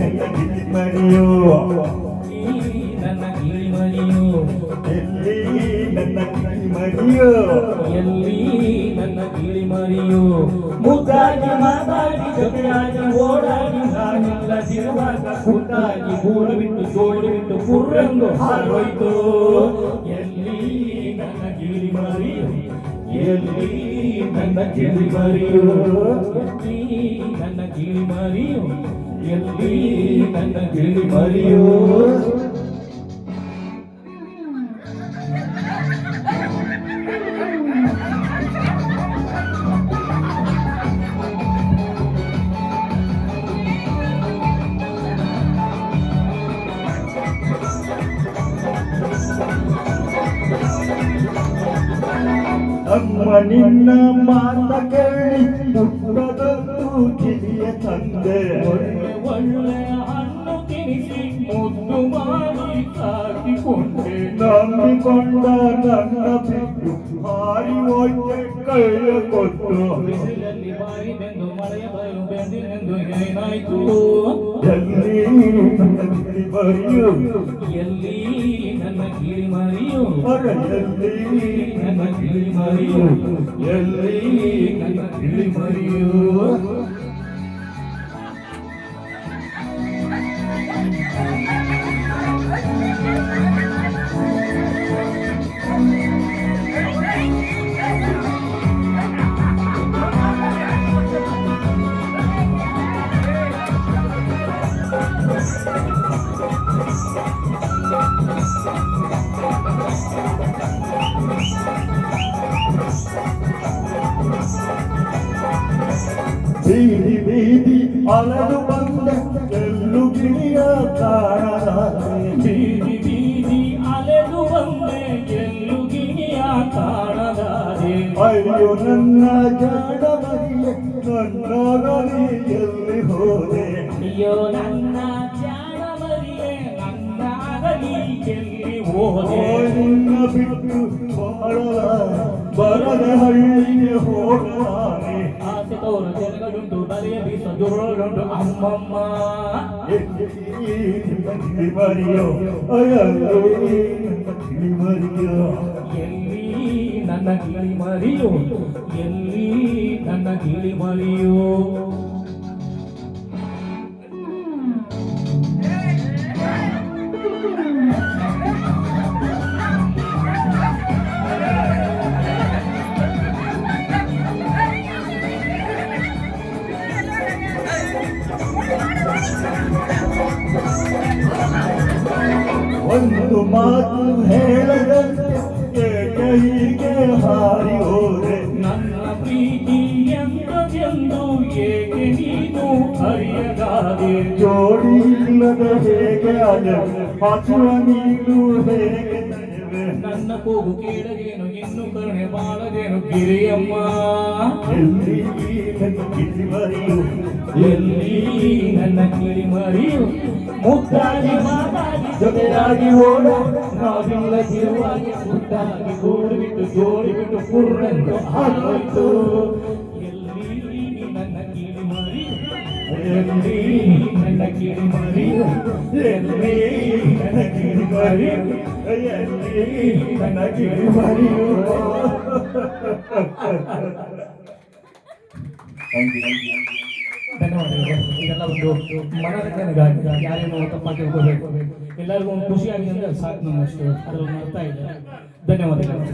ನನ್ನ ಗಿಳಿಮರಿಯೋ ನನ್ನ ಗಿಳಿಮರಿಯೋ ಎಲ್ಲಿ ನನ್ನ ಗಿಳಿಮರಿಯೋ ಎಲ್ಲಿ ನನ್ನ ಗಿಳಿಮರಿಯೋ ಮುದ್ದಾಗಿ ಮಾತಾಡಿ ಜೊತೆಯಾಗಿ ಓಡಾಡಿ ನಾನಿಲ್ಲದಿರುವಾಗ ಕುಟ್ಟಾಗಿ ಗೂಡು ಬಿಟ್ಟು ಜೋಡು ಬಿಟ್ಟು ಪುರ್ರೆಂದು ಹಾರೋಯ್ತು ಎಲ್ಲಿ ನನ್ನ ಗಿಳಿಮರಿಯೋ ಎಲ್ಲಿ ನನ್ನ ಗಿಳಿಮರಿಯೋ ಎಲ್ಲಿ ನನ್ನ ಗಿಳಿಮರಿಯೋ ಎಲ್ಲಿ ನನ್ನ ಗಿಳಿಮರಿಯೋ ಅಮ್ಮ ನಿನ್ನ ಮಾತ ಕೇಳಿ ಪುಟ್ಟದೊಂದು ಕಿವಿಯ ತಂದೆ ಒಳ್ಳೆ ಹಣ್ಣು ತಿನಿಸಿ ಮುದ್ದು ಮಾಡಿ ಸಾಕಿಕೊಂಡೆ ನಂಬಿಕೊಂಡ ನನ್ನ ಬಿಟ್ಟು ಹಾರಿ ಹೋಯ್ತೆ ಕೈಯ ಕೊಟ್ಟು ಬಿಸಿಲಲ್ಲಿ ಬಾಯಿದೆಂದು ಮಳೆಯ ಬಯಲು ಬೆಂದಿನೆಂದು ಏನಾಯ್ತು ಎಲ್ಲಿ ನನ್ನ ಗಿಳಿಮರಿಯೋ ಎಲ್ಲಿ ನನ್ನ ಗಿಳಿಮರಿಯೋ ಎಲ್ಲಿ ನನ್ನ ಗಿಳಿಮರಿಯೋ ಎಲ್ಲಿ ನನ್ನ ಗಿಳಿಮರಿಯೋ ಬೀದಿ ಬೀದಿ ಅಲದು ಬಂದ ಎಲ್ಲು ಗಿಳಿಯ ಕಾಣಲಾರೆ ಬೀದಿ ಬೀದಿ ಅಲೆದು ಬಂದೆ ಎಲ್ಲು ಗಿಣಿಯ ಕಾಣದಾರೆ ಅಯ್ಯೋ ನನ್ನ ಜಾಡ ಮರಿಯೆ ನನ್ನ ಗರಿ ಎಲ್ಲಿ ಹೋದೆ ಅಯ್ಯೋ ನನ್ನ ಜಾಣ ಮರಿಯೇ ನನ್ನ ಅಗಲಿ ಎಲ್ಲಿ ಹೋದೆ ನಿನ್ನ ಬಿಟ್ಟು ಬರದ ಹಳ್ಳಿಗೆ ಹೋಗಲಾರೆ ಆಸೆ ತೋರು ಜನಗಳುಂಟು ಬರೆಯ ಬೀಸ ದುರುಳುಂಟು ಅಮ್ಮಮ್ಮ ಗಿಳಿಮರಿಯೋ ಗಿಳಿಮರಿಯೋ ಎಲ್ಲಿ ನನ್ನ ಗಿಳಿಮರಿಯೋ ಎಲ್ಲಿ ನನ್ನ ಗಿಳಿಮರಿಯೋ ಒಂದು ಮಾತು ಹೇಳದಂತೆ ಏಕೆ ಹೀಗೆ ಹಾರಿ ಹೋದೆ ನನ್ನ ಪ್ರೀತಿ ಎಂದೆಂದು ಏಕೆ ನೀನು ಅರಿಯದಾದೆ ಜೋಡಿ ಇಲ್ಲದ ಹೇಗೆ ಅಜ ಹಸುವ ನೀನು ಹೇಗೆ ನಡೆವೆ ನನ್ನ ಕೂಗು ಕೇಳದೇನು ಇನ್ನು ಕರುಣೆ ಬಾಳದೇನು ಗಿರಿಯಮ್ಮ ಎಲ್ಲಿ ನನ್ನ ಗಿಳಿಮರಿಯೋ ಎಲ್ಲಿ ನನ್ನ ಗಿಳಿಮರಿಯೋ ಮುದ್ದಾಗಿ ಮಾತಾಡಿ ಜೊತೆಯಾಗಿ ಓಡೋ ನಾವಿಲ್ಲದಿರುವಾಗ ಮುದ್ದಾಗಿ ಗೂಡು ಬಿಟ್ಟು ಜೋಡಿ ಬಿಟ್ಟು ಪುರ್ರೆಂದು ಹಾರೋಯ್ತು ಎಲ್ಲಿ ನನ್ನ ಗಿಳಿಮರಿಯೋ ಎಲ್ಲಿ ನನ್ನ ಗಿಳಿಮರಿಯೋ ಎಲ್ಲಿ ನನ್ನ ಗಿಳಿಮರಿಯೋ ಎಲ್ಲಿ ನನ್ನ ಗಿಳಿಮರಿಯೋ ಧನ್ಯವಾದಗಳು. ಇದೆಲ್ಲ ಒಂದು ಮನರಂಜನೆಗಾಗಿ ಯಾರೇನೋ ತಪ್ಪಾಗಿ ತಿಳ್ಕೋಬೇಕು ಎಲ್ಲರಿಗೂ ಒಂದು ಖುಷಿಯಾಗಿದೆ ಅಂದ್ರೆ ಸಾಕು ನಮ್ಮಷ್ಟು ಅದರಲ್ಲಿ ಅರ್ಥ ಇದೆ. ಧನ್ಯವಾದಗಳು.